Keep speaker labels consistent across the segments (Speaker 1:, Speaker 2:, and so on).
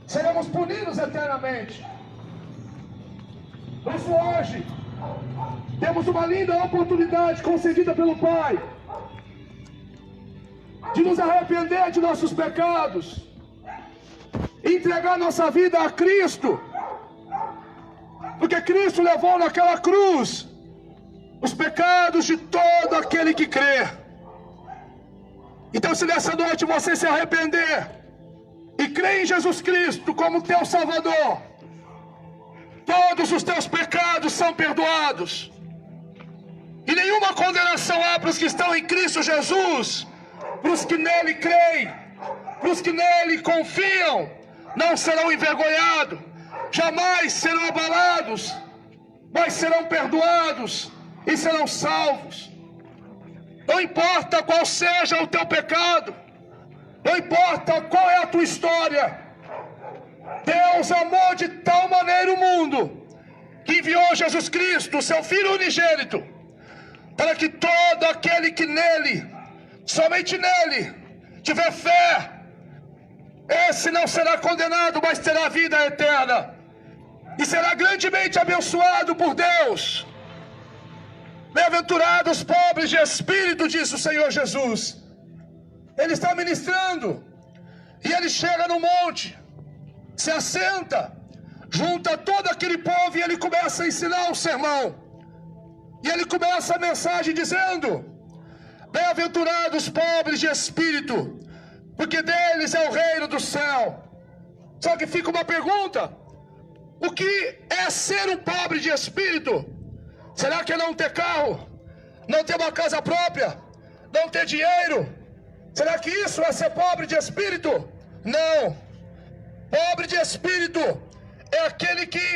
Speaker 1: seremos punidos eternamente. Por isso hoje, temos uma linda oportunidade concedida pelo Pai de nos arrepender de nossos pecados, entregar nossa vida a Cristo, porque Cristo levou naquela cruz os pecados de todo aquele que crê. Então, se nessa noite você se arrepender e crer em Jesus Cristo como teu Salvador, todos os teus pecados são perdoados, e nenhuma condenação há para os que estão em Cristo Jesus, para os que nele creem, para os que nele confiam. Não serão envergonhados, jamais serão abalados, mas serão perdoados e serão salvos. Não importa qual seja o teu pecado, não importa qual é a tua história, Deus amou de tal maneira o mundo, que enviou Jesus Cristo, seu Filho unigênito, para que todo aquele que nele, somente nele, tiver fé, esse não será condenado, mas terá vida eterna, e será grandemente abençoado por Deus. Bem-aventurados os pobres de espírito, diz o Senhor Jesus. Ele está ministrando, e ele chega no monte, se assenta, junta todo aquele povo, e ele começa a ensinar o sermão. E ele começa a mensagem dizendo: bem-aventurados os pobres de espírito, porque deles é o reino do céu. Só que fica uma pergunta: o que é ser um pobre de espírito? Será que é não ter carro, não ter uma casa própria, não ter dinheiro? Será que isso é ser pobre de espírito? Não. Pobre de espírito é aquele que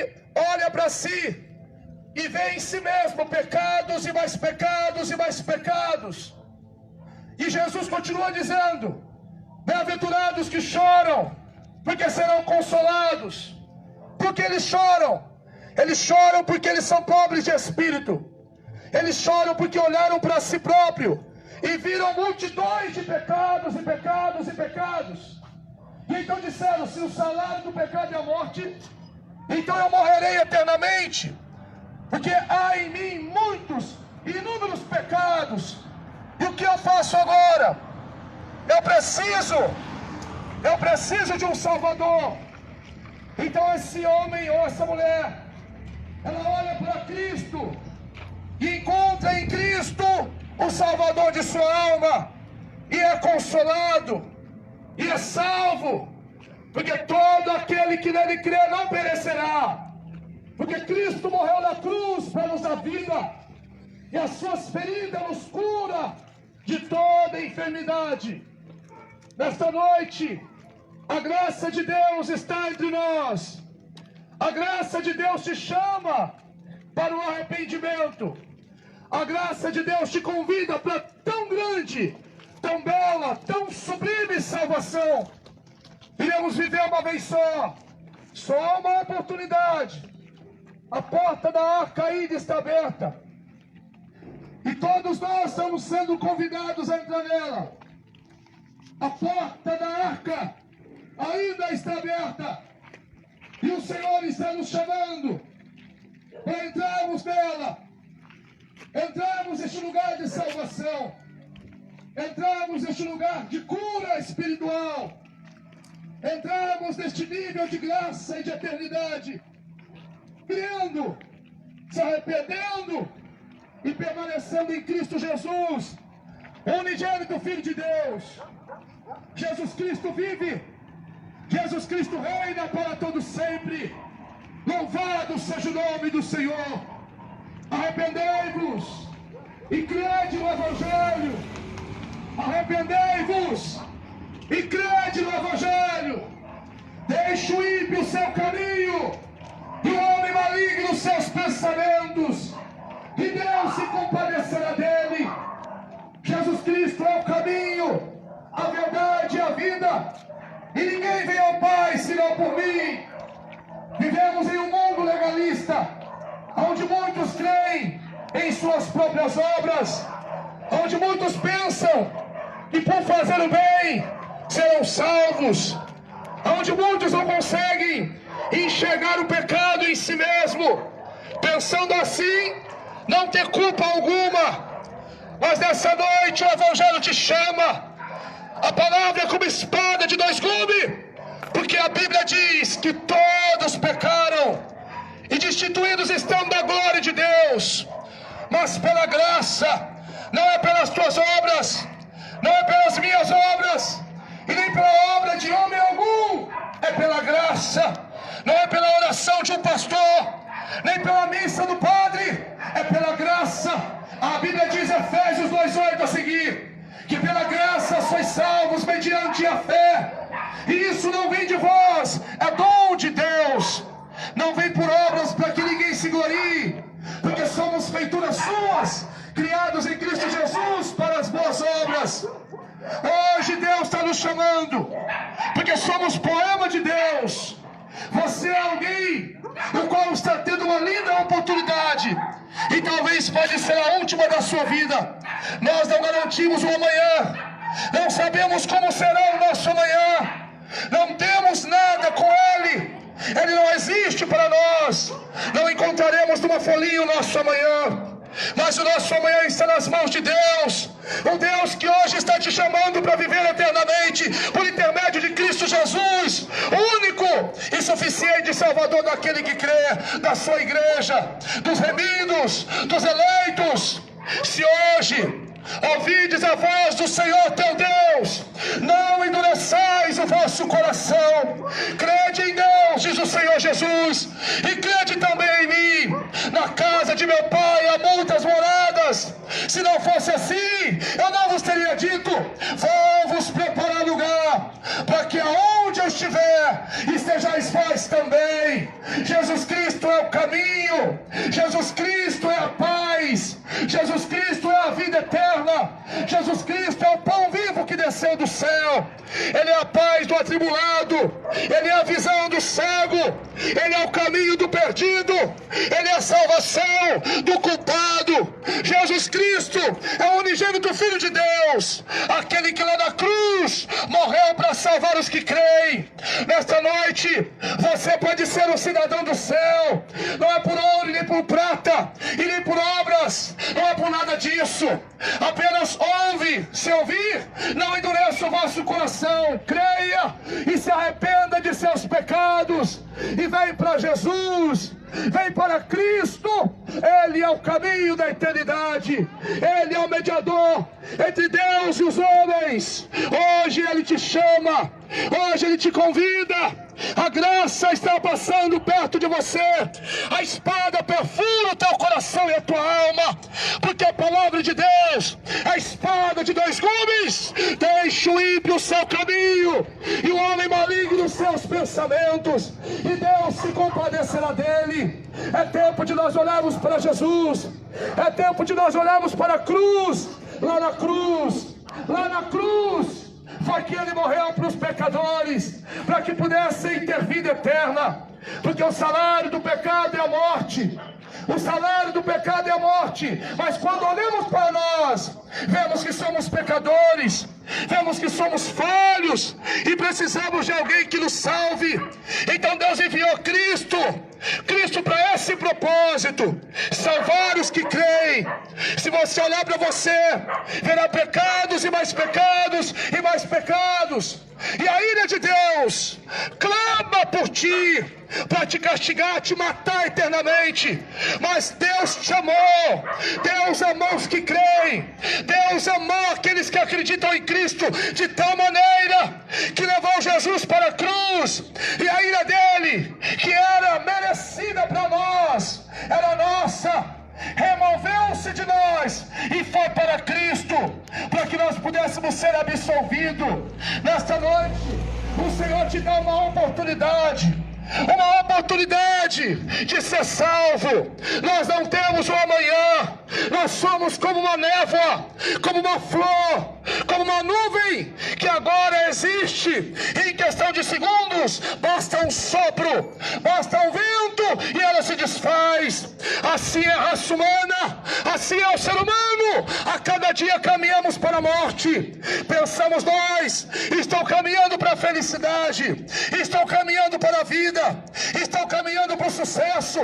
Speaker 1: olha para si e vê em si mesmo pecados e mais pecados e mais pecados. E Jesus continua dizendo: bem-aventurados que choram, porque serão consolados. Por que eles choram? Eles choram porque eles são pobres de espírito. Eles choram porque olharam para si próprio e viram multidões de pecados e pecados e pecados. E então disseram: se o salário do pecado é a morte, então eu morrerei eternamente, porque há em mim muitos, inúmeros pecados. E o que eu faço agora? Eu preciso de um Salvador. Então esse homem ou essa mulher, ela olha para Cristo e encontra em Cristo o Salvador de sua alma, e é consolado, e é salvo, porque todo aquele que nele crê não perecerá, porque Cristo morreu na cruz para nos dar vida, e as suas feridas nos cura de toda enfermidade. Nesta noite, a graça de Deus está entre nós. A graça de Deus te chama para o arrependimento. A graça de Deus te convida para tão grande, tão bela, tão sublime salvação. Iremos viver uma vez só uma oportunidade. A porta da arca ainda está aberta, e todos nós estamos sendo convidados a entrar nela. A porta da arca ainda está aberta, e o Senhor está nos chamando para entrarmos nela, entrarmos neste lugar de salvação, entrarmos neste lugar de cura espiritual, entrarmos neste nível de graça e de eternidade, crendo, se arrependendo e permanecendo em Cristo Jesus, o unigênito Filho de Deus. Jesus Cristo vive, Jesus Cristo reina para todo sempre. Louvado seja o nome do Senhor. Arrependei-vos e crede no Evangelho. Arrependei-vos e crede no Evangelho. Deixe o ímpio o seu caminho e o homem maligno os seus pensamentos, e Deus se compadecerá dele. Jesus Cristo é o caminho, a verdade e a vida, e ninguém vem ao Pai senão por mim. Vivemos em um mundo legalista, onde muitos creem em suas próprias obras, onde muitos pensam que por fazer o bem serão salvos, onde muitos não conseguem pensando assim, não ter culpa alguma. Mas nessa noite o Evangelho te chama. A palavra é como espada de dois gumes, porque a Bíblia diz que todos pecaram e destituídos estão da glória de Deus. Mas pela graça, não é pelas tuas obras, não é pelas minhas obras, e nem pela obra de homem algum, é pela graça. Não é pela oração de um pastor, nem pela missa do padre, é pela graça. A Bíblia diz, Efésios 2:8 a seguir, que pela graça sois salvos mediante a fé, e isso não vem de vós, é dom de Deus, não vem por obras para que ninguém se glorie, porque somos feituras suas, criados em Cristo Jesus para as boas obras. Hoje Deus está nos chamando, porque somos poema de Deus. Você é alguém o qual está tendo uma linda oportunidade, e talvez pode ser a última da sua vida. Nós não garantimos o amanhã, não sabemos como será o nosso amanhã, não temos nada com Ele, Ele não existe para nós, não encontraremos numa folhinha o nosso amanhã. Mas o nosso amanhã está nas mãos de Deus, o Deus que hoje está te chamando para viver eternamente por intermédio de Cristo Jesus, único e suficiente Salvador daquele que crê, da sua igreja, dos remidos, dos eleitos. Se hoje ouvides a voz do Senhor teu Deus, não endureçais o vosso coração, crede em Deus, diz o Senhor Jesus, e crede também em mim. Na casa de meu Pai há muitas moradas, se não fosse assim, eu não vos teria dito, vou-vos preparar lugar, para que aonde eu estiver, estejais vós também. Jesus Cristo é o caminho, Jesus Cristo é a paz, Jesus Cristo é a vida eterna, Jesus Cristo é o pão vivo que desceu do céu, Ele é a paz do atribulado, Ele é a visão do cego, Ele é o caminho do perdido, Ele é a salvação do culpado. Jesus Cristo é o unigênito Filho de Deus, aquele que lá na cruz morreu para salvar os que creem. Nesta noite você pode ser um cidadão do céu, não é por ouro, nem por prata, e nem por obras, não é por nada disso. Apenas ouve, se ouvir, não endureça o vosso coração, creia e se arrependa de seus pecados, e vem para Jesus, vem para Cristo. Ele é o caminho da eternidade, Ele é o mediador entre Deus e os homens. Hoje Ele te chama, hoje Ele te convida. A graça está passando perto de você, a espada perfura o teu coração e a tua alma, porque a palavra de Deus é a espada de dois gumes. Deixa o ímpio o seu caminho e o homem maligno os seus pensamentos, e Deus se compadecerá dele. É tempo de nós olharmos para Jesus, é tempo de nós olharmos para a cruz. Lá na cruz foi que Ele morreu para os pecadores, para que pudessem ter vida eterna, porque o salário do pecado é a morte. O salário do pecado é a morte. Mas quando olhamos para nós, vemos que somos pecadores, vemos que somos falhos e precisamos de alguém que nos salve. Então Deus enviou Cristo para esse propósito, salvar os que creem. Se você olhar para você, verá pecados e mais pecados e mais pecados, e a ira de Deus clama por ti, para te castigar, te matar eternamente. Mas Deus te amou, Deus amou os que creem, Deus amou aqueles que acreditam em Cristo de tal maneira que levou Jesus para a cruz, e a ira dele, que era merecida para nós, era nossa, removeu-se de nós e foi para Cristo, para que nós pudéssemos ser absolvidos. Nesta noite o Senhor te dá uma oportunidade de ser salvo. Nós não temos o amanhã, nós somos como uma névoa, como uma flor, como uma nuvem que agora existe, e em questão de segundos basta um sopro, basta um vento e ela se desfaz. Assim é a raça humana, assim é o ser humano. A cada dia caminhamos para a morte. Pensamos nós, estou caminhando para a felicidade, estou caminhando para a vida. estão caminhando para o sucesso,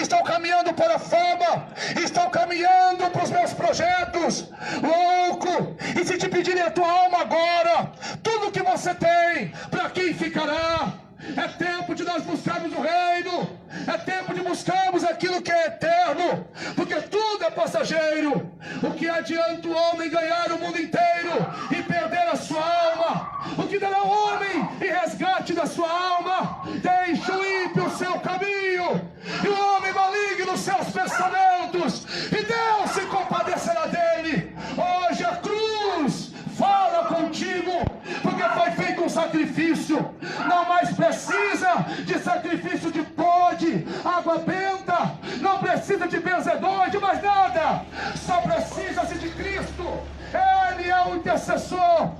Speaker 1: estão caminhando para a fama, estão caminhando para os meus projetos. Louco! E se te pedirem a tua alma agora, tudo que você tem, para quem ficará? É tempo de nós buscarmos o reino, é tempo de buscarmos aquilo que é eterno, porque tudo é passageiro. O que adianta o homem ganhar o mundo inteiro e perder a sua alma? O que dará o homem em resgate da sua alma? Deixa o ímpio o seu caminho e o homem maligno os seus pensamentos, e Deus se compadecerá dele. Hoje a cruz fala contigo, porque foi feito um sacrifício. Não mais precisa de sacrifício de bode, água benta, não precisa de benzedor, de mais nada. Só precisa-se de Cristo. Ele é o intercessor,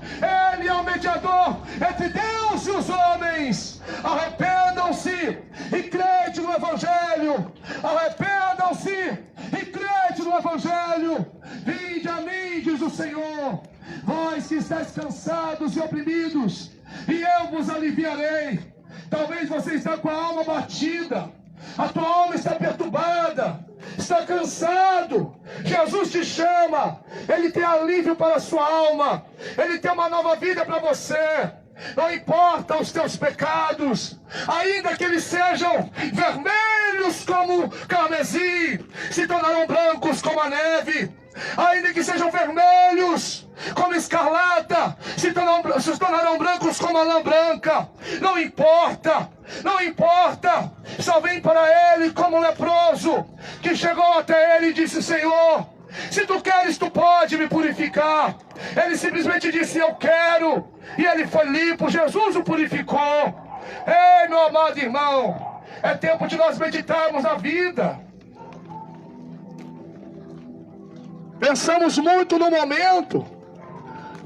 Speaker 1: Ele é o mediador entre Deus e os homens. Arrependam-se e crede no Evangelho. Arrependam-se e crede no Evangelho. Vinde a mim, diz o Senhor, vós que estáis cansados e oprimidos, e eu vos aliviarei. Talvez você está com a alma batida, a tua alma está perturbada, está cansado. Jesus te chama, Ele tem alívio para a sua alma, Ele tem uma nova vida para você. Não importa os teus pecados, ainda que eles sejam vermelhos como carmesim, se tornarão brancos como a neve. Ainda que sejam vermelhos como escarlata, se tornarão brancos como a lã branca. Não importa, não importa. Só vem para Ele como um leproso que chegou até Ele e disse: Senhor, se tu queres, tu pode me purificar. Ele simplesmente disse: eu quero. E ele foi limpo, Jesus o purificou. Ei, meu amado irmão, é tempo de nós meditarmos na vida. Pensamos muito no momento,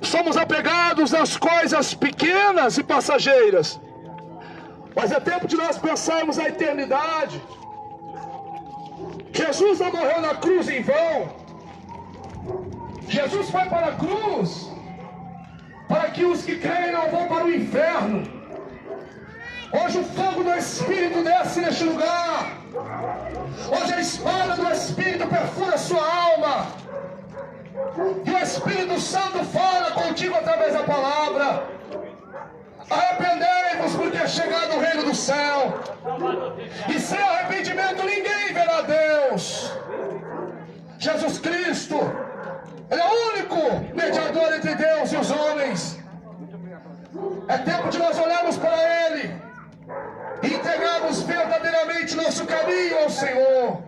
Speaker 1: somos apegados nas coisas pequenas e passageiras, mas é tempo de nós pensarmos na eternidade. Jesus não morreu na cruz em vão. Jesus foi para a cruz para que os que creem não vão para o inferno. Hoje o fogo do Espírito desce neste lugar. Hoje a espada do Espírito perfura a sua alma. E o Espírito Santo fala contigo através da palavra. Arrependei-vos, porque é chegado o reino do céu. E sem arrependimento ninguém verá Deus. Jesus Cristo, Ele é o único mediador entre Deus e os homens. É tempo de nós olharmos para Ele e entregarmos verdadeiramente nosso caminho ao Senhor,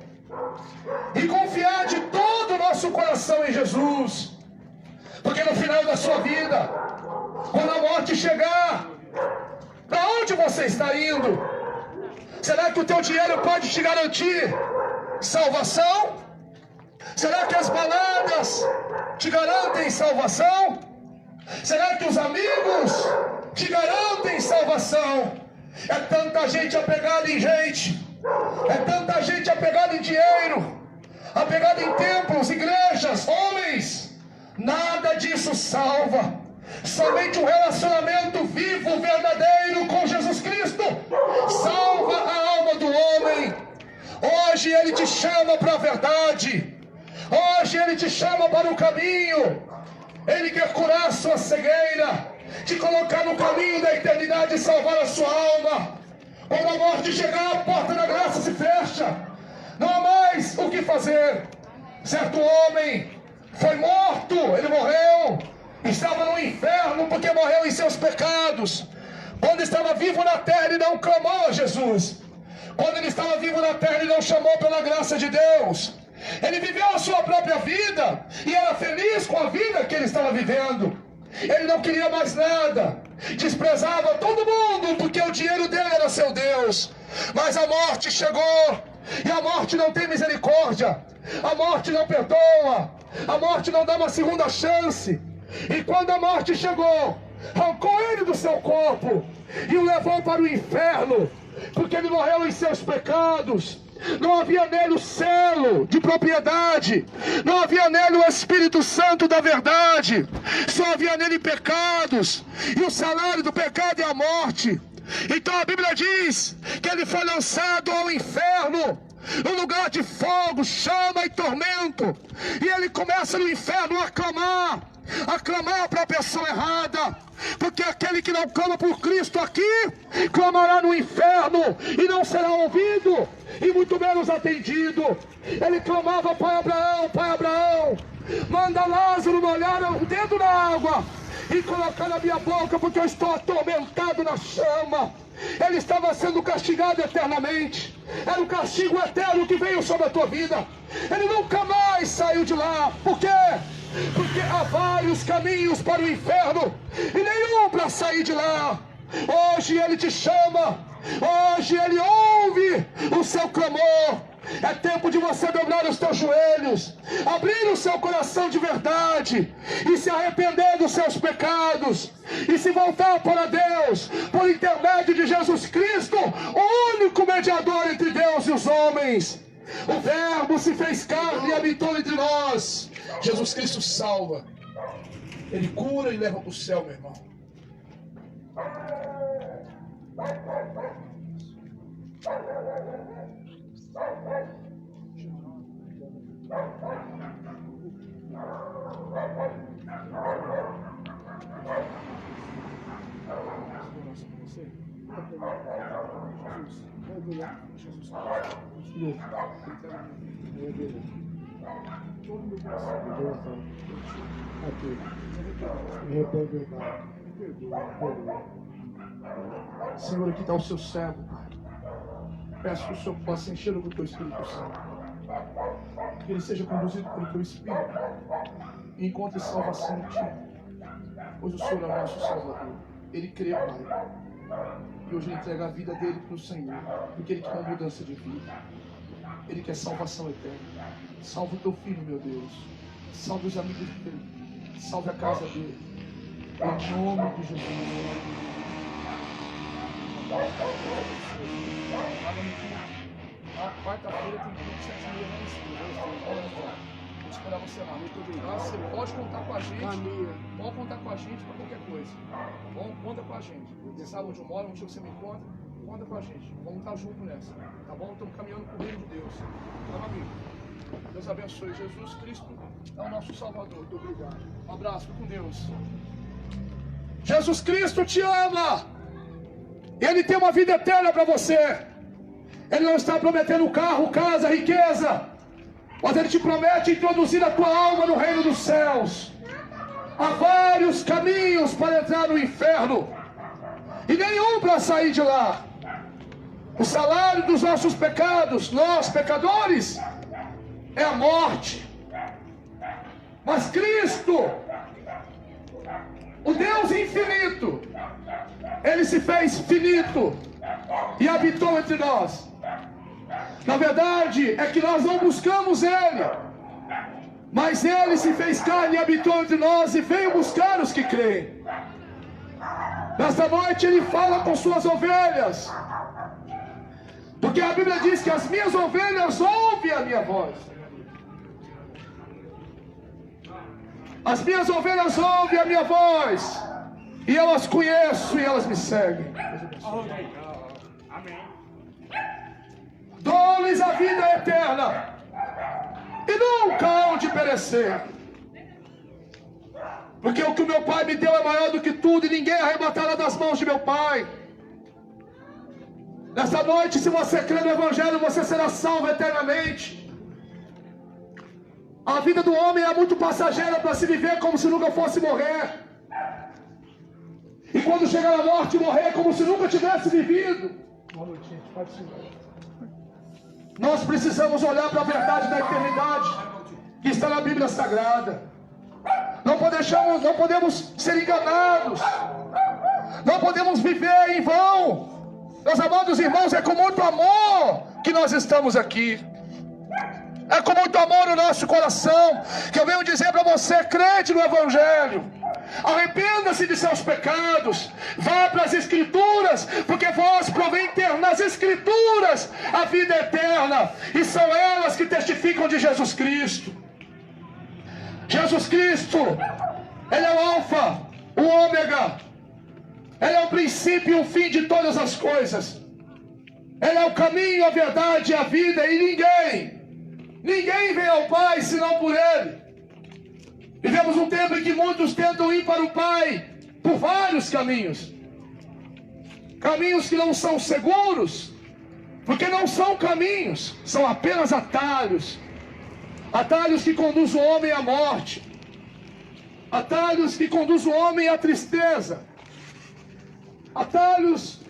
Speaker 1: e confiar de todo o nosso coração em Jesus. Porque no final da sua vida, quando a morte chegar, para onde você está indo? Será que o teu dinheiro pode te garantir salvação? Será que as baladas te garantem salvação? Será que os amigos te garantem salvação? É tanta gente apegada em gente, é tanta gente apegada em dinheiro, apegada em templos, igrejas, homens. Nada disso salva. Somente um relacionamento vivo, verdadeiro com Jesus Cristo salva a alma do homem. Hoje Ele te chama para a verdade. Hoje Ele te chama para o caminho. Ele quer curar a sua cegueira, te colocar no caminho da eternidade e salvar a sua alma. Quando a morte chegar, a porta da graça se fecha. Não há mais o que fazer. Certo homem foi morto, ele morreu, estava no inferno porque morreu em seus pecados. Quando estava vivo na terra, ele não clamou a Jesus. Quando ele estava vivo na terra, ele não chamou pela graça de Deus. Ele viveu a sua própria vida e era feliz com a vida que ele estava vivendo. Ele não queria mais nada, desprezava todo mundo porque o dinheiro dele era seu Deus. Mas a morte chegou, e a morte não tem misericórdia, a morte não perdoa, a morte não dá uma segunda chance. E quando a morte chegou, arrancou ele do seu corpo e o levou para o inferno, porque ele morreu em seus pecados. Não havia nele o selo de propriedade, não havia nele o Espírito Santo da verdade, só havia nele pecados, e o salário do pecado é a morte. Então a Bíblia diz que ele foi lançado ao inferno, um lugar de fogo, chama e tormento. E ele começa no inferno a clamar para a pessoa errada. Porque aquele que não clama por Cristo aqui, clamará no inferno e não será ouvido, e muito menos atendido. Ele clamava: Pai Abraão, manda Lázaro molhar o dedo na água e colocar na minha boca, porque eu estou atormentado na chama. Ele estava sendo castigado eternamente. Era um castigo eterno que veio sobre a tua vida. Ele nunca mais saiu de lá. Por quê? Porque há vários caminhos para o inferno e nenhum para sair de lá. Hoje ele te chama, hoje ele ouve o seu clamor. É tempo de você dobrar os teus joelhos, abrir o seu coração de verdade e se arrepender dos seus pecados e se voltar para Deus por intermédio de Jesus Cristo, o único mediador entre Deus e os homens. O Verbo se fez carne e habitou entre nós. Jesus Cristo salva, Ele cura e leva para o céu, meu irmão. Senhor, aqui está o seu servo, Pai. Peço que o Senhor possa enchê-lo do teu Espírito Santo, que ele seja conduzido pelo teu Espírito e encontre salvação em ti, pois o Senhor é o nosso Salvador. Ele crê, Pai, e hoje ele entrega a vida dele para o Senhor, porque ele quer uma mudança de vida, ele quer salvação eterna. Salva o teu filho, meu Deus, salve os amigos dele, salve a casa dele, em nome de Jesus. Quarta-feira tem 27 Vou esperar você lá. Você pode contar com a gente. Pode contar com a gente para qualquer coisa. Bom, conta com a gente. Você sabe onde eu moro, onde você me encontra. Conta com a gente. Vamos estar juntos nessa. Tá bom? Estamos caminhando para o reino de Deus. Tá, meu amigo? Deus abençoe. Jesus Cristo é o nosso Salvador. Muito obrigado. Um abraço. Fique com Deus. Jesus Cristo te ama. Ele tem uma vida eterna para você. Ele não está prometendo carro, casa, riqueza, mas Ele te promete introduzir a tua alma no reino dos céus. Há vários caminhos para entrar no inferno e nenhum para sair de lá. O salário dos nossos pecados, nós pecadores, é a morte. Mas Cristo, o Deus infinito, Ele se fez finito e habitou entre nós. Na verdade, é que nós não buscamos Ele, mas Ele se fez carne e habitou entre nós e veio buscar os que creem. Nesta noite Ele fala com suas ovelhas, porque a Bíblia diz que as minhas ovelhas ouvem a minha voz. As minhas ovelhas ouvem a minha voz, e eu as conheço e elas me seguem. Amém. Dou-lhes a vida eterna e nunca hão de perecer, porque o que o meu Pai me deu é maior do que tudo, e ninguém arrebatará das mãos de meu Pai. Nessa noite, se você crê no Evangelho, você será salvo eternamente. A vida do homem é muito passageira para se viver como se nunca fosse morrer, e quando chegar a morte, morrer como se nunca tivesse vivido. Nós precisamos olhar para a verdade da eternidade que está na Bíblia Sagrada. Não podemos ser enganados. Não podemos viver em vão. Meus amados irmãos, é com muito amor que nós estamos aqui. É com muito amor no nosso coração que eu venho dizer para você: crede no Evangelho. Arrependa-se de seus pecados, vá para as Escrituras, porque vós provém ter nas Escrituras a vida eterna, e são elas que testificam de Jesus Cristo. Jesus Cristo, Ele é o Alfa, o Ômega, Ele é o princípio e o fim de todas as coisas. Ele é o caminho, a verdade e a vida. E ninguém vem ao Pai senão por Ele. Vivemos um tempo em que muitos tentam ir para o Pai por vários caminhos. Caminhos que não são seguros, porque não são caminhos, são apenas atalhos. Atalhos que conduzem o homem à morte. Atalhos que conduzem o homem à tristeza. Atalhos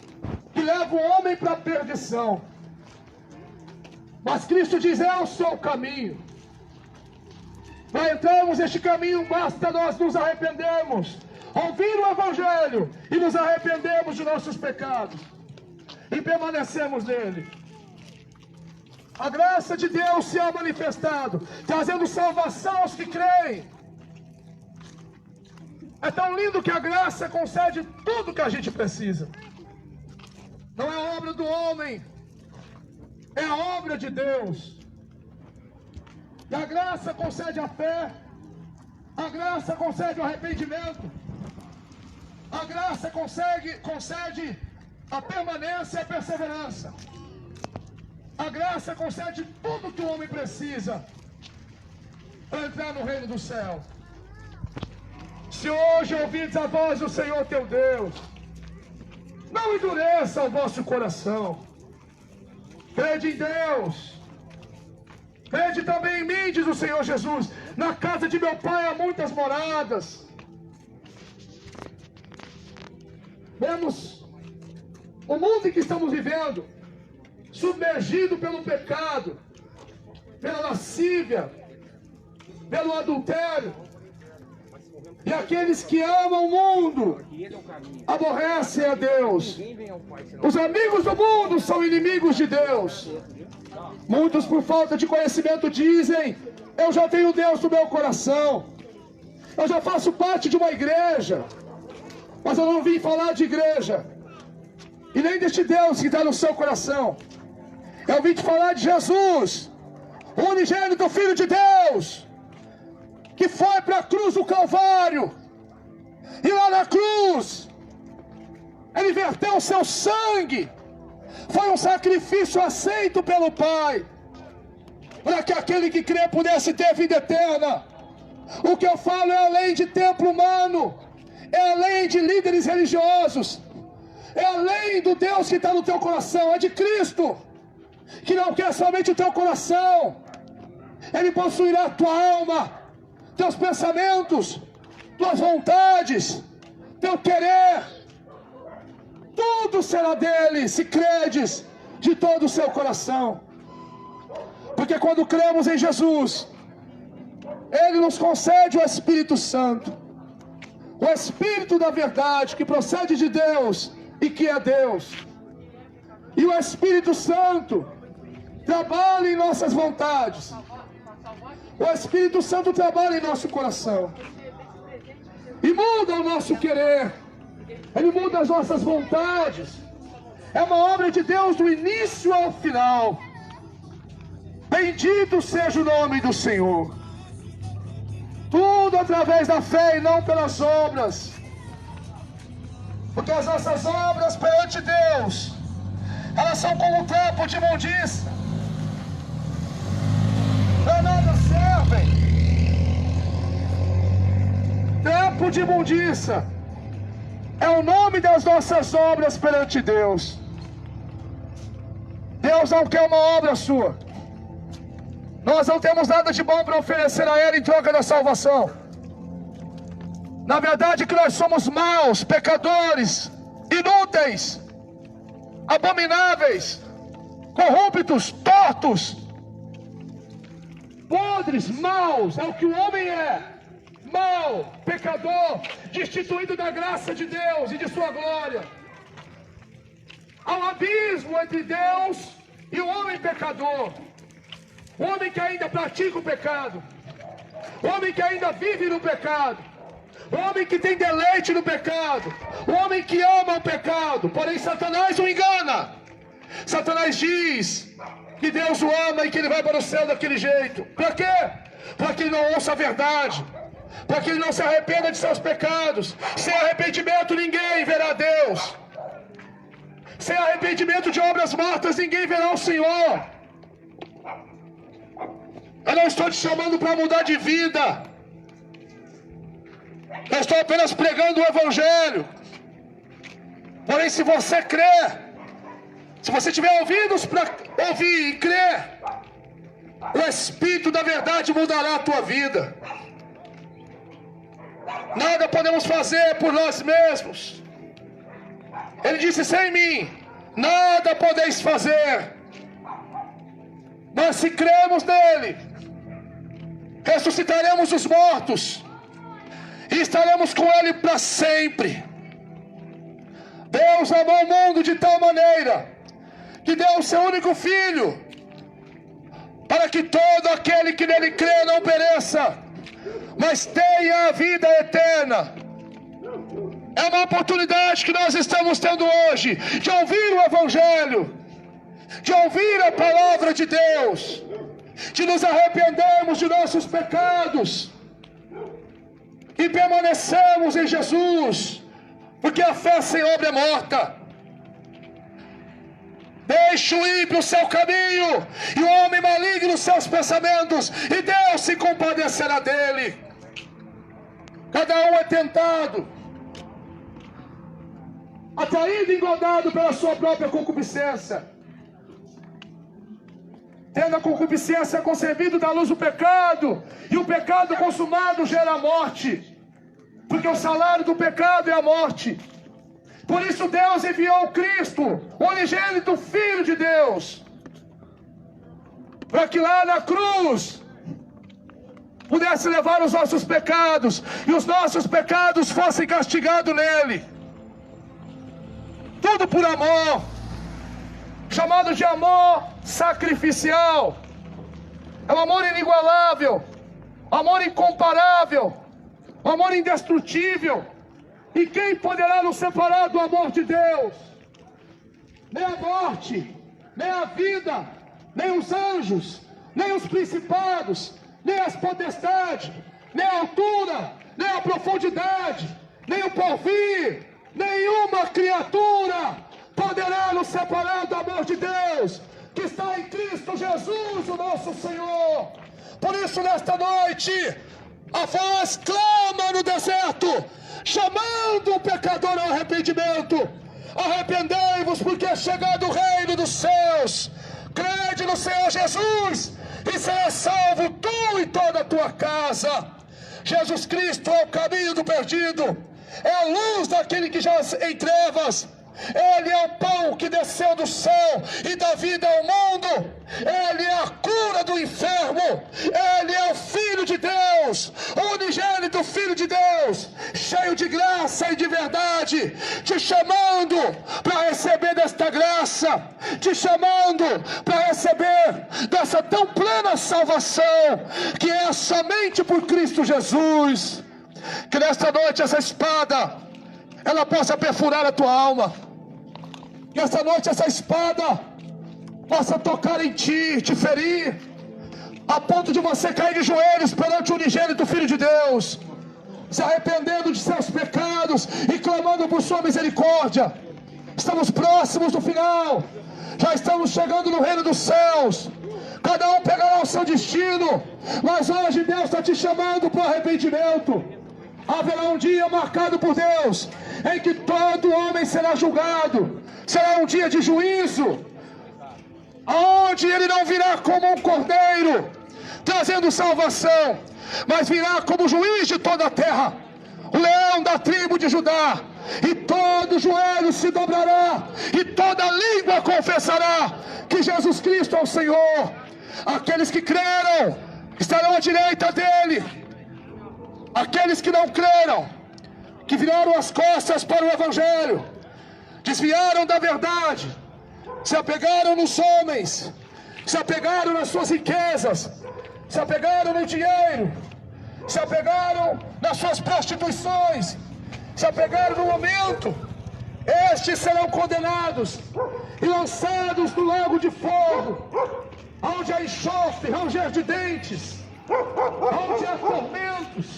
Speaker 1: que levam o homem para a perdição. Mas Cristo diz: eu sou o caminho. Para entrarmos neste caminho, basta nós nos arrependermos, ouvir o Evangelho e nos arrependermos de nossos pecados e permanecemos nele. A graça de Deus se ha manifestado, trazendo salvação aos que creem. É tão lindo que a graça concede tudo que a gente precisa. Não é obra do homem, é a obra de Deus. E a graça concede a fé, a graça concede o arrependimento, a graça concede a permanência e a perseverança. A graça concede tudo que o homem precisa para entrar no reino do céu. Se hoje ouvides a voz do Senhor teu Deus, não endureça o vosso coração. Crede em Deus. Crede também em mim, diz o Senhor Jesus. Na casa de meu Pai há muitas moradas. Vemos o mundo em que estamos vivendo, submergido pelo pecado, pela lascívia, pelo adultério. E aqueles que amam o mundo aborrecem a Deus. Os amigos do mundo são inimigos de Deus. Muitos, por falta de conhecimento, dizem: eu já tenho Deus no meu coração, eu já faço parte de uma igreja, mas eu não vim falar de igreja e nem deste Deus que está no seu coração. Eu vim te falar de Jesus, o unigênito Filho de Deus, que foi para a cruz do Calvário, e lá na cruz Ele verteu o seu sangue. Foi um sacrifício aceito pelo Pai, para que aquele que crê pudesse ter vida eterna. O que eu falo é além de templo humano, é além de líderes religiosos, é além do Deus que está no teu coração, é de Cristo, que não quer somente o teu coração. Ele possuirá a tua alma, teus pensamentos, tuas vontades, teu querer. Tudo será dele, se credes de todo o seu coração. Porque quando cremos em Jesus, Ele nos concede o Espírito Santo, o Espírito da verdade, que procede de Deus e que é Deus. E o Espírito Santo trabalha em nossas vontades. O Espírito Santo trabalha em nosso coração e muda o nosso querer. Ele muda as nossas vontades. É uma obra de Deus do início ao final. Bendito seja o nome do Senhor. Tudo através da fé e não pelas obras. Porque as nossas obras perante Deus, elas são como um trapo de imundícia. Para nada servem. Trapo de imundícia é o nome das nossas obras perante Deus. Deus não quer uma obra sua. Nós não temos nada de bom para oferecer a Ele em troca da salvação. Na verdade que nós somos maus, pecadores, inúteis, abomináveis, corruptos, tortos, podres, maus, é o que o homem é. Mau, pecador, destituído da graça de Deus e de sua glória. Há um abismo entre Deus e o homem pecador. O homem que ainda pratica o pecado, o homem que ainda vive no pecado, o homem que tem deleite no pecado, o homem que ama o pecado. Porém Satanás o engana. Satanás diz que Deus o ama e que ele vai para o céu daquele jeito. Para quê? Para que ele não ouça a verdade, para que ele não se arrependa de seus pecados. Sem arrependimento ninguém verá Deus. Sem arrependimento de obras mortas ninguém verá o Senhor. Eu não estou te chamando para mudar de vida. Eu estou apenas pregando o Evangelho. Porém, se você crer, se você tiver ouvidos para ouvir e crer, o Espírito da verdade mudará a tua vida. Nada podemos fazer por nós mesmos. Ele disse: sem mim nada podeis fazer. Mas se cremos nele, ressuscitaremos os mortos e estaremos com ele para sempre. Deus amou o mundo de tal maneira que deu o seu único filho, para que todo aquele que nele crê não pereça, mas tenha a vida eterna. É uma oportunidade que nós estamos tendo hoje de ouvir o Evangelho, de ouvir a palavra de Deus, de nos arrependermos de nossos pecados e permanecermos em Jesus, porque a fé sem obra é morta. Deixe o ímpio o seu caminho e o homem maligno os seus pensamentos, e Deus se compadecerá dele. Cada um é tentado, atraído e engodado pela sua própria concupiscência. Tendo a concupiscência concebido da luz do pecado, e o pecado consumado gera a morte, porque o salário do pecado é a morte. Por isso Deus enviou Cristo, o unigênito Filho de Deus, para que lá na cruz pudesse levar os nossos pecados, e os nossos pecados fossem castigados nele. Tudo por amor, chamado de amor sacrificial. É um amor inigualável, um amor incomparável, um amor indestrutível. E quem poderá nos separar do amor de Deus? Nem a morte, nem a vida, nem os anjos, nem os principados, nem as potestades, nem a altura, nem a profundidade, nem o porvir, nenhuma criatura poderá nos separar do amor de Deus, que está em Cristo Jesus, o nosso Senhor. Por isso, nesta noite, a voz clama no deserto, chamando o pecador ao arrependimento. Arrependei-vos, porque é chegado o reino dos céus. Crede no Senhor Jesus e será salvo tu e toda a tua casa. Jesus Cristo é o caminho do perdido, é a luz daquele que jaz em trevas. Ele é o pão que desceu do céu e dá vida ao mundo. Ele é a cura do enfermo. Ele é o Filho de Deus, o unigênito Filho de Deus, cheio de graça e de verdade, te chamando para receber desta graça, te chamando para receber dessa tão plena salvação, que é somente por Cristo Jesus. Que nesta noite essa espada, ela possa perfurar a tua alma. Que essa noite essa espada possa tocar em ti, te ferir, a ponto de você cair de joelhos perante o unigênito Filho de Deus, se arrependendo de seus pecados e clamando por sua misericórdia. Estamos próximos do final, já estamos chegando no reino dos céus. Cada um pegará o seu destino, mas hoje Deus está te chamando para o arrependimento. Haverá um dia marcado por Deus, em que todo homem será julgado. Será um dia de juízo, onde ele não virá como um cordeiro, trazendo salvação, mas virá como juiz de toda a terra, o leão da tribo de Judá. E todo joelho se dobrará, e toda língua confessará que Jesus Cristo é o Senhor. Aqueles que creram estarão à direita dele. Aqueles que não creram, que viraram as costas para o Evangelho, desviaram da verdade, se apegaram nos homens, se apegaram nas suas riquezas, se apegaram no dinheiro, se apegaram nas suas prostituições, se apegaram no momento, estes serão condenados e lançados no lago de fogo, onde há enxofre, ranger de dentes, onde há tormentos,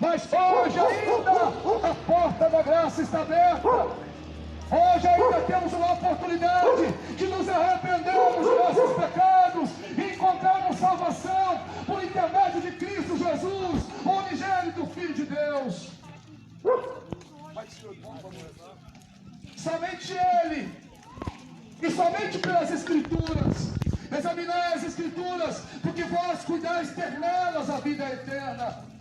Speaker 1: Mas hoje ainda a porta da graça está aberta. Hoje ainda temos uma oportunidade de nos arrependermos dos nossos pecados e encontrarmos salvação por intermédio de Cristo Jesus, o unigênito Filho de Deus. Somente Ele, e somente pelas Escrituras, examinai as Escrituras, porque vós cuidais ter nelas a vida eterna.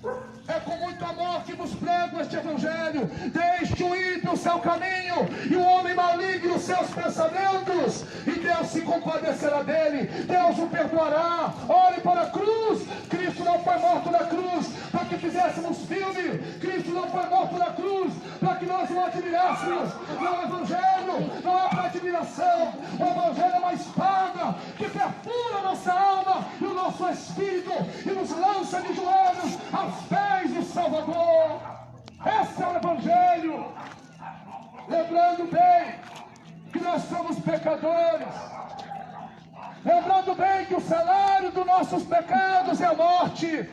Speaker 1: É com muito amor que vos prego este Evangelho. Deixe o ímpio o seu caminho e o homem maligno os seus pensamentos, e Deus se compadecerá dele, Deus o perdoará. Olhe para a cruz. Cristo não foi morto na cruz para que fizéssemos filme. Cristo não foi morto na cruz para que nós o admirássemos. Não, o Evangelho não é para admiração. O Evangelho é uma espada que perfura a nossa alma e o nosso espírito e nos lança de joelhos aos pés do Salvador. Esse é o Evangelho. Lembrando bem que nós somos pecadores. Lembrando bem que o salário dos nossos pecados é a morte.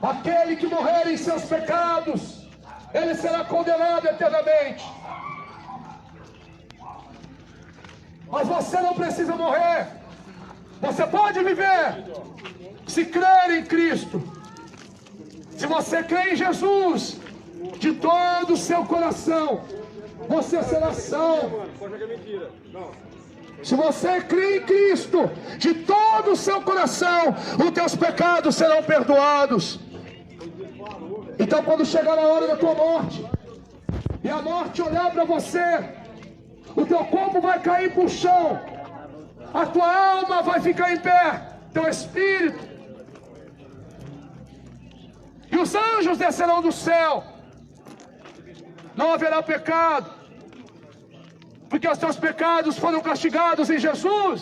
Speaker 1: Aquele que morrer em seus pecados, ele será condenado eternamente. Mas você não precisa morrer. Você pode viver se crer em Cristo. Se você crê em Jesus de todo o seu coração, você será salvo. Se você crê em Cristo de todo o seu coração, os teus pecados serão perdoados. Então, quando chegar a hora da tua morte, e a morte olhar para você, o teu corpo vai cair para o chão, a tua alma vai ficar em pé, teu espírito. E os anjos descerão do céu. Não haverá pecado, porque os teus pecados foram castigados em Jesus.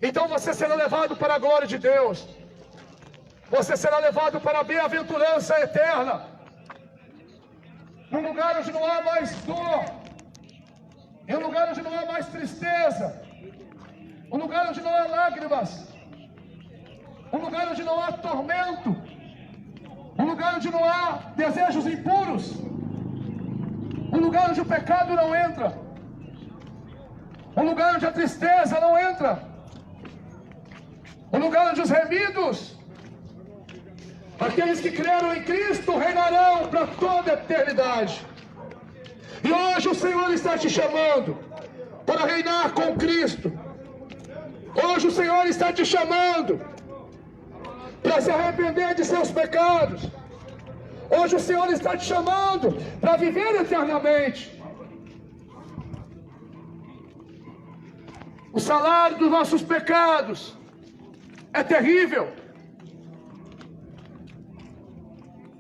Speaker 1: Então você será levado para a glória de Deus. Você será levado para a bem-aventurança eterna, num lugar onde não há mais dor, em um lugar onde não há mais tristeza, um lugar onde não há lágrimas, um lugar onde não há tormento, um lugar onde não há desejos impuros, um lugar onde o pecado não entra, um lugar onde a tristeza não entra, um lugar onde os remidos, aqueles que creram em Cristo, reinarão para toda a eternidade. E hoje o Senhor está te chamando para reinar com Cristo. Hoje o Senhor está te chamando para se arrepender de seus pecados. Hoje o Senhor está te chamando para viver eternamente. O salário dos nossos pecados é terrível.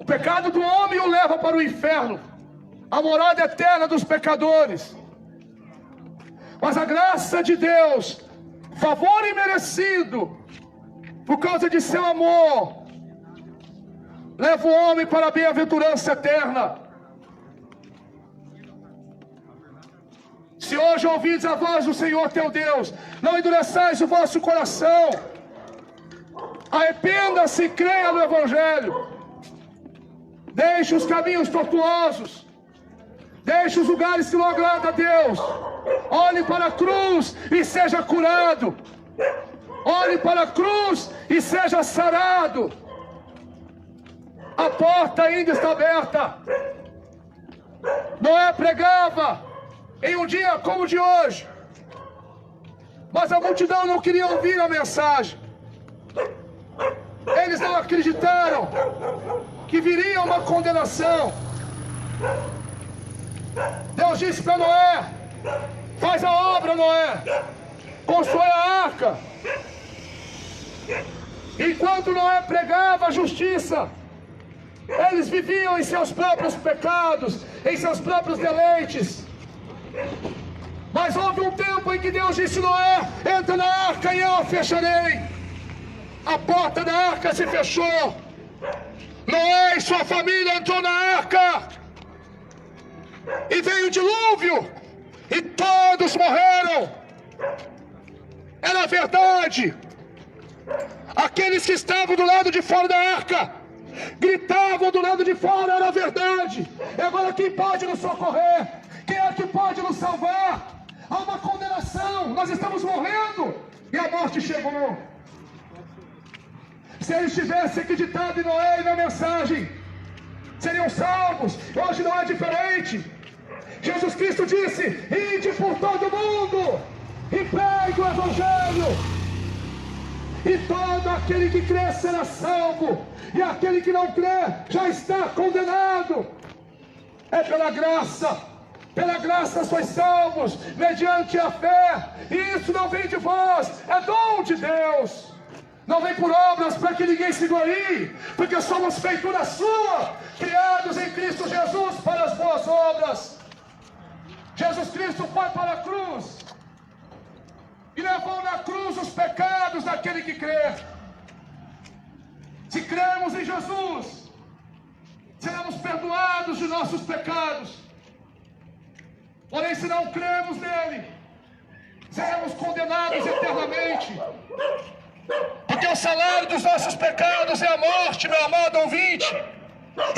Speaker 1: O pecado do homem o leva para o inferno, a morada eterna dos pecadores. Mas a graça de Deus, favor imerecido, por causa de seu amor, leva o homem para a bem-aventurança eterna. Se hoje ouvides a voz do Senhor teu Deus, não endureçais o vosso coração. Arrependa-se e creia no Evangelho. Deixe os caminhos tortuosos. Deixe os lugares que não agradam a Deus. Olhe para a cruz e seja curado. Olhe para a cruz e seja sarado. A porta ainda está aberta. Noé pregava em um dia como o de hoje, mas a multidão não queria ouvir a mensagem. Eles não acreditaram que viria uma condenação. Deus disse para Noé: faz a obra, Noé, constrói a arca. Enquanto Noé pregava a justiça, eles viviam em seus próprios pecados, em seus próprios deleites. Mas houve um tempo em que Deus disse: Noé, entra na arca e eu a fecharei. A porta da arca se fechou. Noé e sua família entrou na arca, e veio o dilúvio, e todos morreram. Era verdade. Aqueles que estavam do lado de fora da arca gritavam do lado de fora, era verdade. E agora quem pode nos socorrer? Quem é que pode nos salvar? Há uma condenação, nós estamos morrendo e a morte chegou. Se eles tivessem acreditado em Noé e na mensagem, seriam salvos. Hoje não é diferente. Jesus Cristo disse: ide por todo mundo e pregue o Evangelho, e todo aquele que crê será salvo, e aquele que não crê já está condenado. É pela graça sois salvos, mediante a fé, e isso não vem de vós, é dom de Deus. Não vem por obras para que ninguém se glorie, porque somos feitura sua, criados em Cristo Jesus para as boas obras. Jesus Cristo foi para a cruz e levou na cruz os pecados daquele que crê. Se cremos em Jesus, seremos perdoados de nossos pecados. Porém, se não cremos nele, seremos condenados eternamente. Porque o salário dos nossos pecados é a morte, meu amado ouvinte,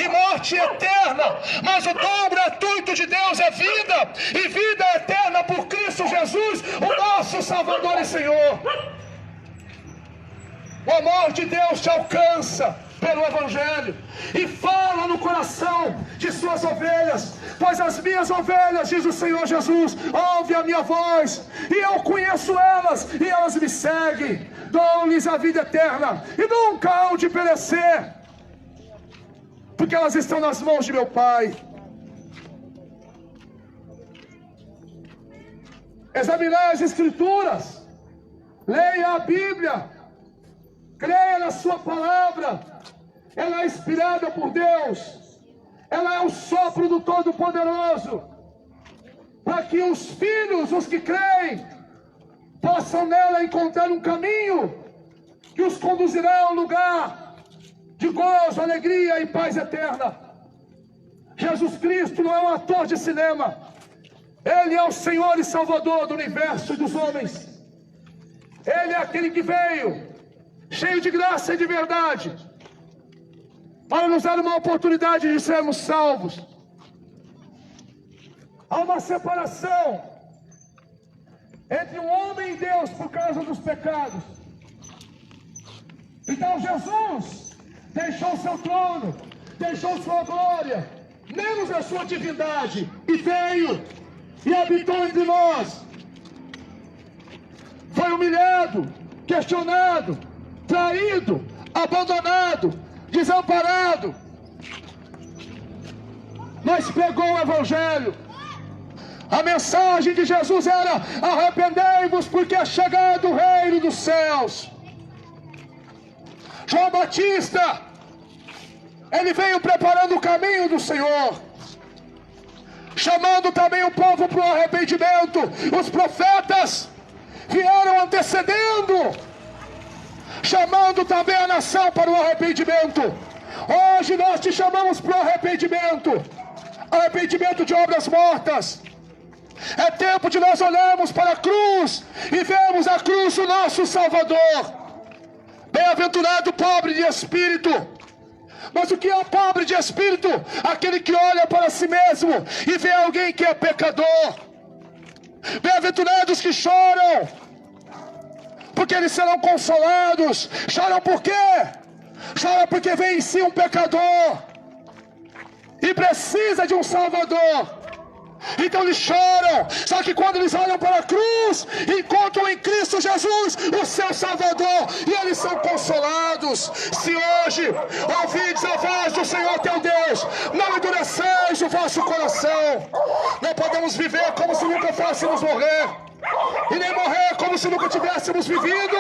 Speaker 1: e morte eterna. Mas o dom gratuito de Deus é vida, e vida eterna por Cristo Jesus, o nosso Salvador e Senhor. O amor de Deus te alcança pelo Evangelho e fala no coração de suas ovelhas. Pois as minhas ovelhas, diz o Senhor Jesus, ouvem a minha voz, e eu conheço elas, e elas me seguem. Dou-lhes a vida eterna, e nunca hão de perecer, porque elas estão nas mãos de meu Pai. Examinar as Escrituras, leia a Bíblia, creia na sua palavra. Ela é inspirada por Deus, ela é o sopro do Todo-Poderoso, para que os filhos, os que creem, possam nela encontrar um caminho que os conduzirá a um lugar de gozo, alegria e paz eterna. Jesus Cristo não é um ator de cinema, Ele é o Senhor e Salvador do universo e dos homens. Ele é aquele que veio, cheio de graça e de verdade, para nos dar uma oportunidade de sermos salvos. Há uma separação entre o homem e Deus por causa dos pecados. Então Jesus deixou seu trono, deixou sua glória, menos a sua divindade, e veio e habitou entre nós. Foi humilhado, questionado, traído, abandonado, desamparado, mas pregou o Evangelho. A mensagem de Jesus era: arrependei-vos, porque é chegado o reino dos céus. João Batista, ele veio preparando o caminho do Senhor, chamando também o povo para o arrependimento. Os profetas vieram antecedendo, chamando também a nação para o arrependimento. Hoje nós te chamamos para o arrependimento, arrependimento de obras mortas. É tempo de nós olharmos para a cruz e vermos a cruz o nosso Salvador. Bem-aventurado o pobre de espírito. Mas o que é o pobre de espírito? Aquele que olha para si mesmo e vê alguém que é pecador. Bem-aventurados que choram, porque eles serão consolados. Choram por quê? Choram porque vê em si um pecador e precisa de um Salvador. Então eles choram. Só que quando eles olham para a cruz, encontram em Cristo Jesus o seu Salvador, e eles são consolados. Se hoje ouvides a voz do Senhor teu Deus, não endureceis o vosso coração. Não podemos viver como se nunca fôssemos morrer, e nem morrer como se nunca tivéssemos vivido.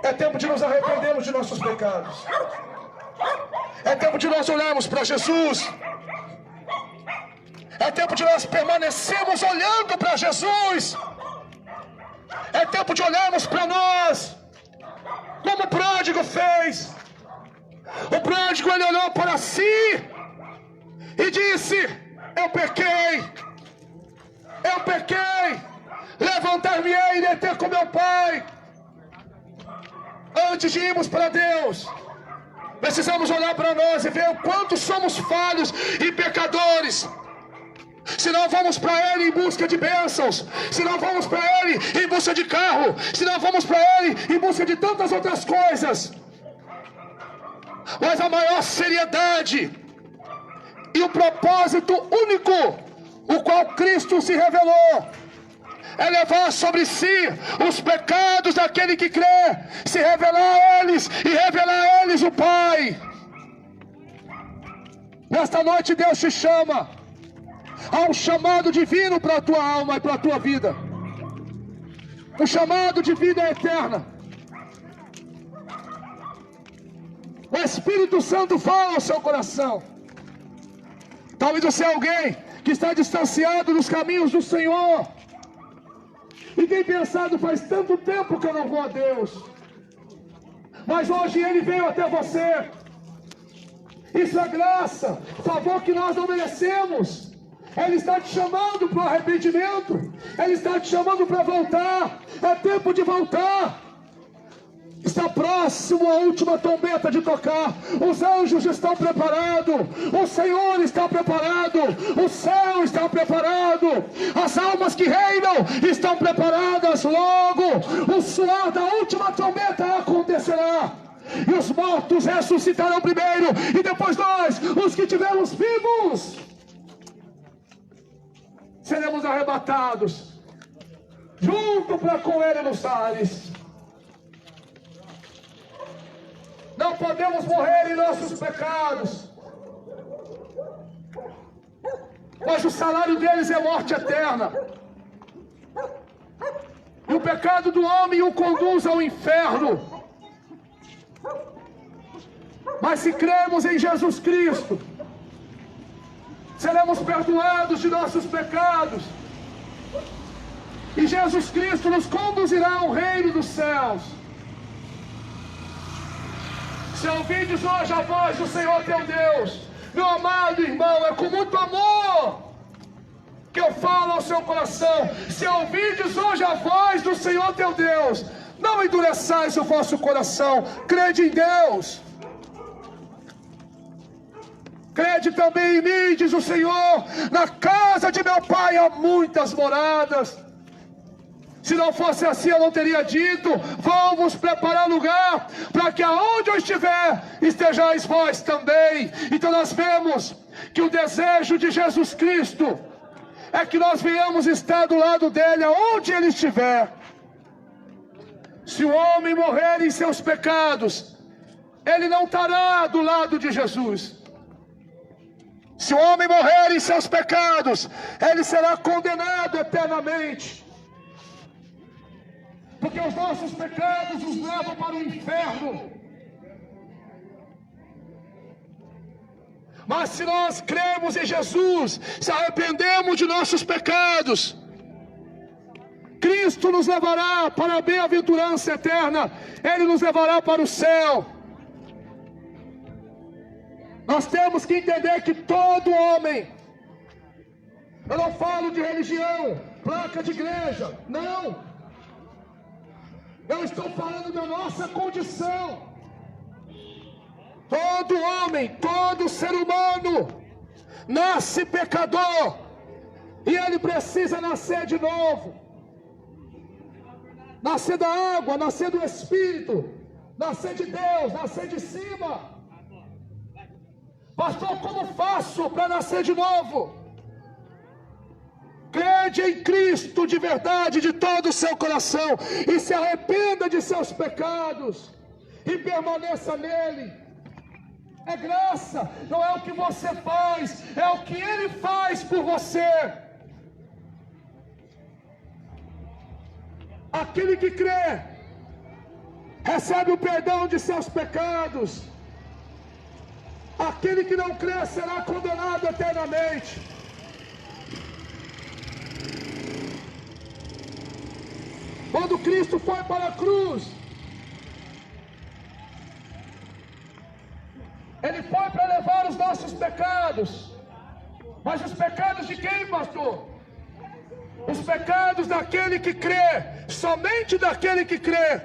Speaker 1: É tempo de nos arrependermos de nossos pecados. É tempo de nós olharmos para Jesus. É tempo de nós permanecermos olhando para Jesus. É tempo de olharmos para nós, como o pródigo fez. O pródigo, ele olhou para si e disse: eu pequei, levantar-me-ei e ter com meu pai. Antes de irmos para Deus, precisamos olhar para nós e ver o quanto somos falhos e pecadores. Se não vamos para Ele em busca de bênçãos, se não vamos para Ele em busca de carro, se não vamos para Ele em busca de tantas outras coisas. Mas a maior seriedade e o propósito único, o qual Cristo se revelou, é levar sobre si os pecados daquele que crê, se revelar a eles e revelar a eles o Pai. Nesta noite Deus te chama. Há um chamado divino para a tua alma e para a tua vida. Um chamado de vida eterna. O Espírito Santo fala ao seu coração. Talvez você é alguém que está distanciado dos caminhos do Senhor e tem pensado, faz tanto tempo que eu não vou a Deus, mas hoje Ele veio até você. Isso é graça, favor que nós não merecemos. Ele está te chamando para o arrependimento. Ele está te chamando para voltar. É tempo de voltar. Está próximo a última trombeta de tocar. Os anjos estão preparados. O Senhor está preparado. O céu está preparado. As almas que reinam estão preparadas. Logo, o soar da última trombeta acontecerá. E os mortos ressuscitarão primeiro. E depois nós, os que estivermos vivos, seremos arrebatados junto para com Ele nos ares. Não podemos morrer em nossos pecados, mas o salário deles é morte eterna. E o pecado do homem o conduz ao inferno. Mas se cremos em Jesus Cristo, seremos perdoados de nossos pecados. E Jesus Cristo nos conduzirá ao reino dos céus. Se ouvides hoje a voz do Senhor teu Deus, meu amado irmão, é com muito amor que eu falo ao seu coração. Se ouvides hoje a voz do Senhor teu Deus, não endureçais o vosso coração. Crede em Deus. Crede também em mim, diz o Senhor. Na casa de meu Pai há muitas moradas. Se não fosse assim, eu não teria dito: vamos preparar lugar, para que aonde eu estiver, estejais vós também. Então nós vemos que o desejo de Jesus Cristo é que nós venhamos estar do lado dele, aonde ele estiver. Se o homem morrer em seus pecados, ele não estará do lado de Jesus. Se o homem morrer em seus pecados, ele será condenado eternamente. Porque os nossos pecados nos levam para o inferno. Mas se nós cremos em Jesus, se arrependemos de nossos pecados, Cristo nos levará para a bem-aventurança eterna. Ele nos levará para o céu. Nós temos que entender que todo homem, eu não falo de religião, placa de igreja, não. Eu estou falando da nossa condição. Todo homem, todo ser humano nasce pecador, e ele precisa nascer de novo. Nascer da água, nascer do Espírito, nascer de Deus, nascer de cima. Pastor, como faço para nascer de novo? Crede em Cristo de verdade, de todo o seu coração, e se arrependa de seus pecados, e permaneça nele. É graça, não é o que você faz, é o que Ele faz por você. Aquele que crê, recebe o perdão de seus pecados. Aquele que não crê será condenado eternamente. Quando Cristo foi para a cruz, Ele foi para levar os nossos pecados. Mas os pecados de quem, pastor? Os pecados daquele que crê, somente daquele que crê.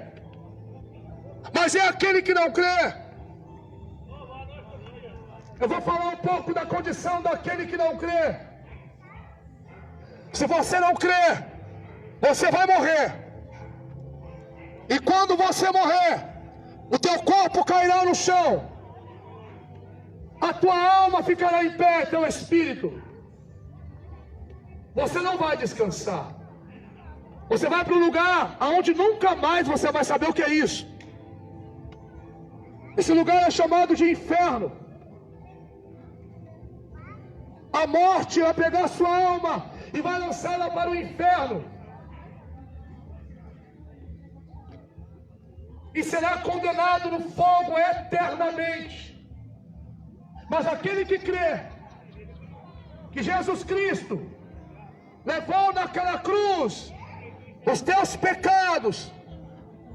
Speaker 1: mas é aquele que não crê. Eu vou falar um pouco da condição daquele que não crê. Se você não crê, você vai morrer. E quando você morrer, o teu corpo cairá no chão. A tua alma ficará em pé, teu espírito. Você não vai descansar. Você vai para um lugar onde nunca mais você vai saber o que é isso. Esse lugar é chamado de inferno. A morte vai pegar a sua alma e vai lançá-la para o inferno. E será condenado no fogo eternamente. Mas aquele que crê que Jesus Cristo levou naquela cruz os teus pecados,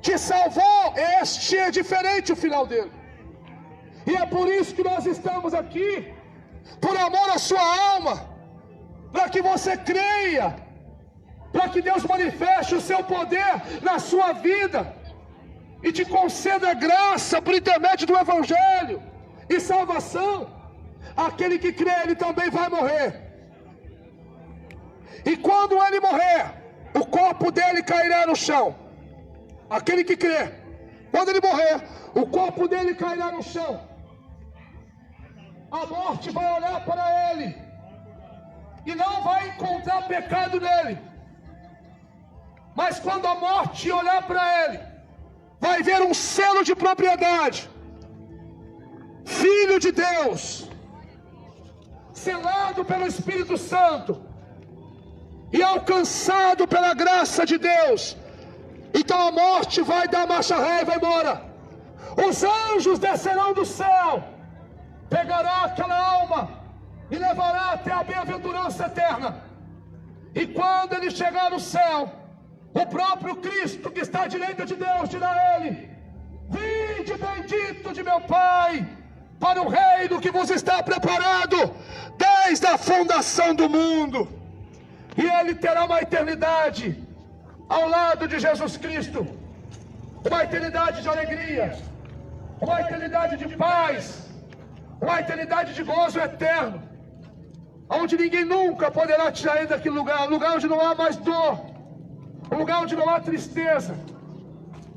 Speaker 1: te salvou, este é diferente o final dele. E é por isso que nós estamos aqui, por amor à sua alma, para que você creia, para que Deus manifeste o seu poder na sua vida e te conceda graça por intermédio do Evangelho e salvação. Aquele que crê, ele também vai morrer. E quando ele morrer, o corpo dele cairá no chão. Aquele que crê, quando ele morrer, o corpo dele cairá no chão. A morte vai olhar para ele e não vai encontrar pecado nele. Mas quando a morte olhar para ele, vai ver um selo de propriedade, Filho de Deus, selado pelo Espírito Santo e alcançado pela graça de Deus. Então a morte vai dar marcha ré e vai embora. Os anjos descerão do céu, pegará aquela alma e levará até a bem-aventurança eterna. E quando ele chegar no céu, o próprio Cristo que está à direita de Deus dirá a ele: vinde bendito de meu Pai, para o reino que vos está preparado desde a fundação do mundo. E ele terá uma eternidade ao lado de Jesus Cristo, uma eternidade de alegria, uma eternidade de paz, uma eternidade de gozo eterno, onde ninguém nunca poderá tirar ele daquele lugar, um lugar onde não há mais dor, um lugar onde não há tristeza,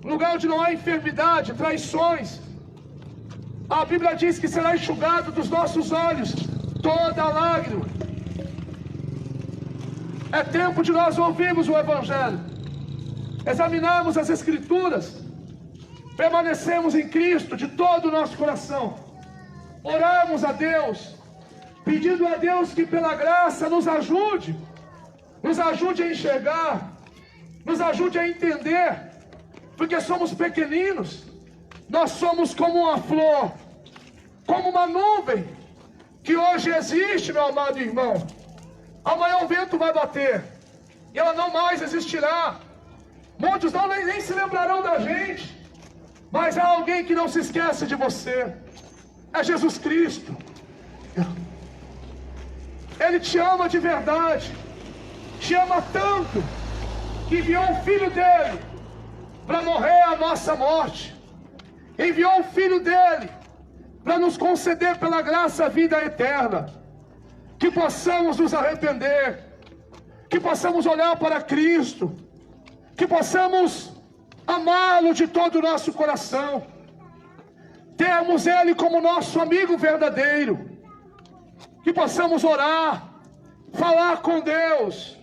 Speaker 1: um lugar onde não há enfermidade, traições. A Bíblia diz que será enxugado dos nossos olhos toda lágrima. É tempo de nós ouvirmos o Evangelho, examinarmos as Escrituras, permanecemos em Cristo de todo o nosso coração, orarmos a Deus, pedindo a Deus que pela graça nos ajude a enxergar, nos ajude a entender, porque somos pequeninos, nós somos como uma flor, como uma nuvem, que hoje existe, meu amado irmão. Amanhã o vento vai bater, e ela não mais existirá. Muitos nem se lembrarão da gente, mas há alguém que não se esquece de você, é Jesus Cristo. Ele te ama de verdade, te ama tanto, que enviou o Filho dele para morrer a nossa morte, enviou o Filho dele para nos conceder pela graça a vida eterna, que possamos nos arrepender, que possamos olhar para Cristo, que possamos amá-lo de todo o nosso coração, termos Ele como nosso amigo verdadeiro, que possamos orar, falar com Deus.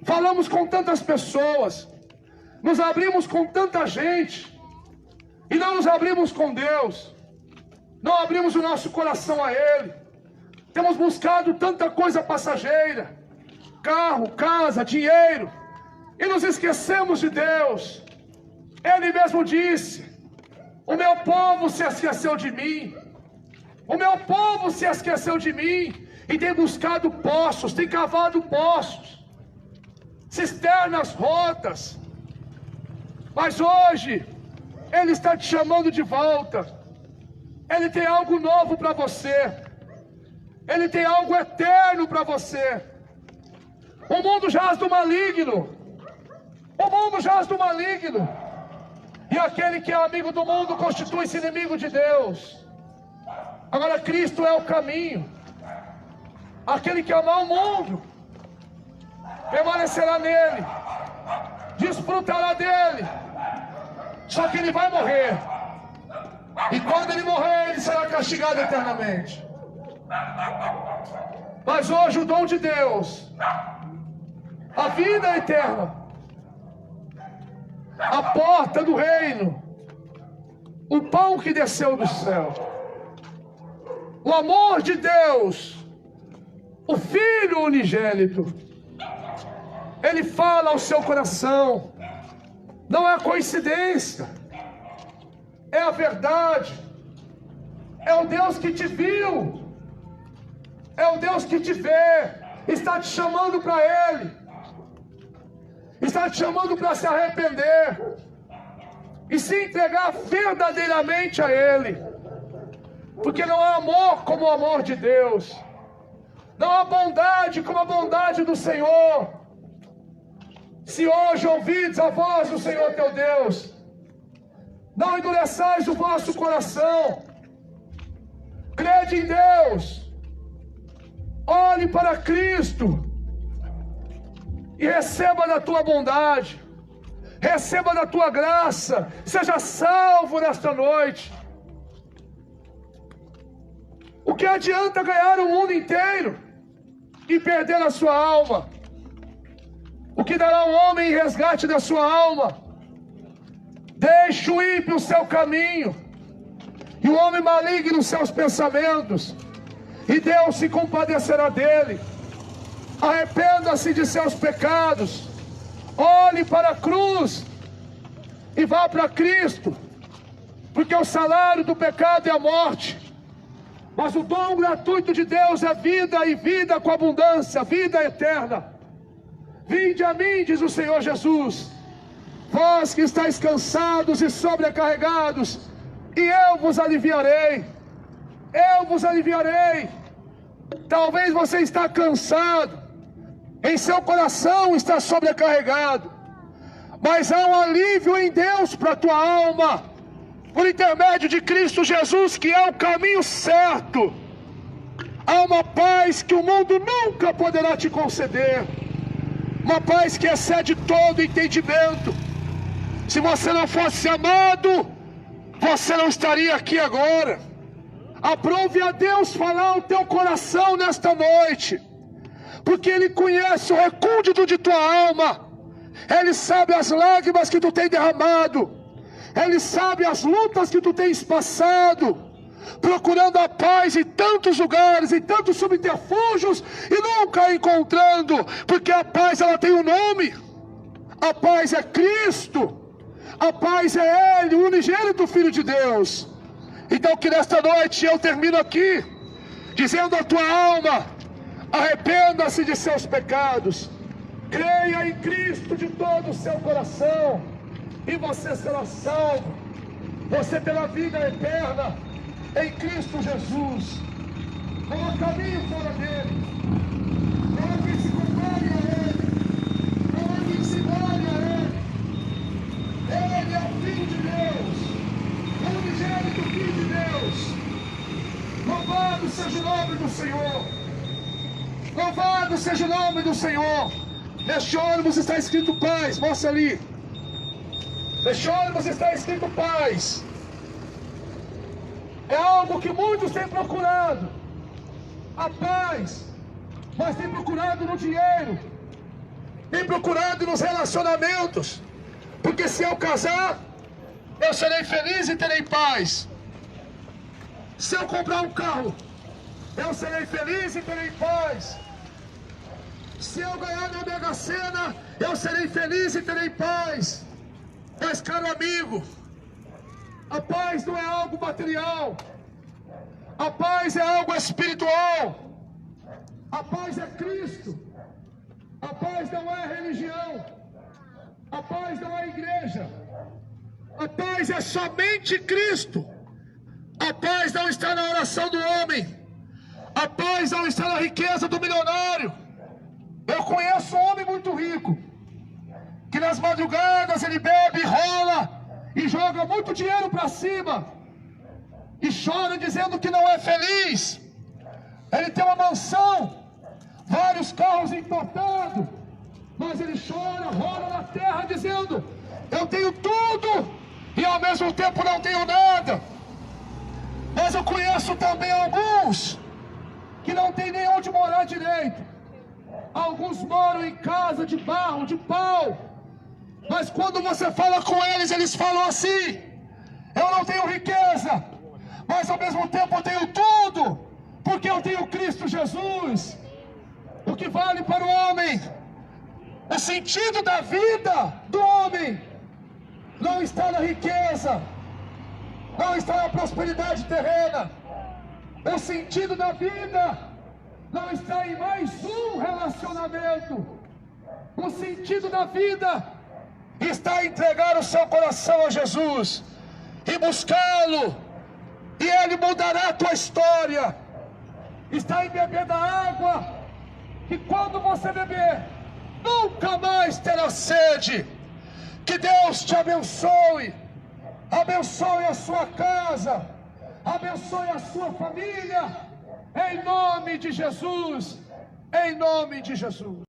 Speaker 1: Falamos com tantas pessoas, nos abrimos com tanta gente, e não nos abrimos com Deus, não abrimos o nosso coração a Ele. Temos buscado tanta coisa passageira, carro, casa, dinheiro, e nos esquecemos de Deus. Ele mesmo disse: o meu povo se esqueceu de mim, o meu povo se esqueceu de mim, e tem buscado poços, tem cavado poços, cisternas rotas. Mas hoje Ele está te chamando de volta. Ele tem algo novo para você, Ele tem algo eterno para você. O mundo jaz do maligno, o mundo jaz do maligno. E aquele que é amigo do mundo constitui-se inimigo de Deus. Agora Cristo é o caminho. Aquele que amar o mundo permanecerá nele, desfrutará dele. Só que ele vai morrer. E quando ele morrer, ele será castigado eternamente. Mas hoje o dom de Deus, a vida eterna, a porta do reino, o pão que desceu do céu, o amor de Deus, o Filho unigênito, ele fala ao seu coração. Não é coincidência, é a verdade. É o Deus que te viu, é o Deus que te vê, está te chamando para Ele, está te chamando para se arrepender e se entregar verdadeiramente a Ele, porque não há amor como o amor de Deus, não há bondade como a bondade do Senhor. Se hoje ouvides a voz do Senhor teu Deus, não endureçais o vosso coração, crede em Deus, olhe para Cristo e receba da tua bondade, receba da tua graça, seja salvo nesta noite. O que adianta ganhar o mundo inteiro e perder a sua alma? O que dará o homem em resgate da sua alma? Deixe o ímpio o seu caminho, e o homem maligno os seus pensamentos, e Deus se compadecerá dele. Arrependa-se de seus pecados, olhe para a cruz e vá para Cristo, porque o salário do pecado é a morte, mas o dom gratuito de Deus é vida, e vida com abundância, vida eterna. Vinde a mim, diz o Senhor Jesus, vós que estáis cansados e sobrecarregados, e eu vos aliviarei. Eu vos aliviarei. Talvez você está cansado, em seu coração está sobrecarregado, mas há um alívio em Deus para a tua alma, por intermédio de Cristo Jesus, que é o caminho certo. Há uma paz que o mundo nunca poderá te conceder, uma paz que excede todo entendimento. Se você não fosse amado, você não estaria aqui agora. Aprove a Deus falar ao teu coração nesta noite, porque Ele conhece o recôndito de tua alma, Ele sabe as lágrimas que tu tem derramado, Ele sabe as lutas que tu tens passado, procurando a paz em tantos lugares, em tantos subterfúgios, e nunca encontrando, porque a paz ela tem um nome. A paz é Cristo, a paz é Ele, o unigênito Filho de Deus. Então que nesta noite eu termino aqui, dizendo à tua alma, arrependa-se de seus pecados, creia em Cristo de todo o seu coração, e você será salvo, você terá vida eterna em Cristo Jesus. Não há caminho fora dele, não há quem se compare a Ele, não há quem se iguale a Ele. Ele é o Filho de Deus, o unigênito Filho de Deus. Louvado seja o nome do Senhor, louvado seja o nome do Senhor. Neste ônibus está escrito paz, mostra ali. Neste ônibus está escrito paz. É algo que muitos têm procurado, a paz, mas têm procurado no dinheiro, têm procurado nos relacionamentos, porque se eu casar, eu serei feliz e terei paz. Se eu comprar um carro, eu serei feliz e terei paz. Se eu ganhar na Mega Sena, eu serei feliz e terei paz. Mas, caro amigo, a paz não é algo material, a paz é algo espiritual. A paz é Cristo, a paz não é religião, a paz não é igreja, a paz é somente Cristo. A paz não está na oração do homem, a paz não está na riqueza do milionário. Eu conheço um homem muito rico, que nas madrugadas ele bebe, rola e joga muito dinheiro para cima e chora dizendo que não é feliz. Ele tem uma mansão, vários carros importados, mas ele chora, rola na terra dizendo: eu tenho tudo e ao mesmo tempo não tenho nada. Mas eu conheço também alguns que não tem nem onde morar direito. Alguns moram em casa de barro, de pau. Mas quando você fala com eles, eles falam assim: eu não tenho riqueza, mas ao mesmo tempo eu tenho tudo, porque eu tenho Cristo Jesus. O que vale para o homem, o sentido da vida do homem, não está na riqueza, não está na prosperidade terrena. O sentido da vida não está em mais um relacionamento. O sentido da vida está em entregar o seu coração a Jesus e buscá-lo, e Ele mudará a tua história. Está em beber da água, que quando você beber, nunca mais terá sede. Que Deus te abençoe, abençoe a sua casa, abençoe a sua família, em nome de Jesus, em nome de Jesus.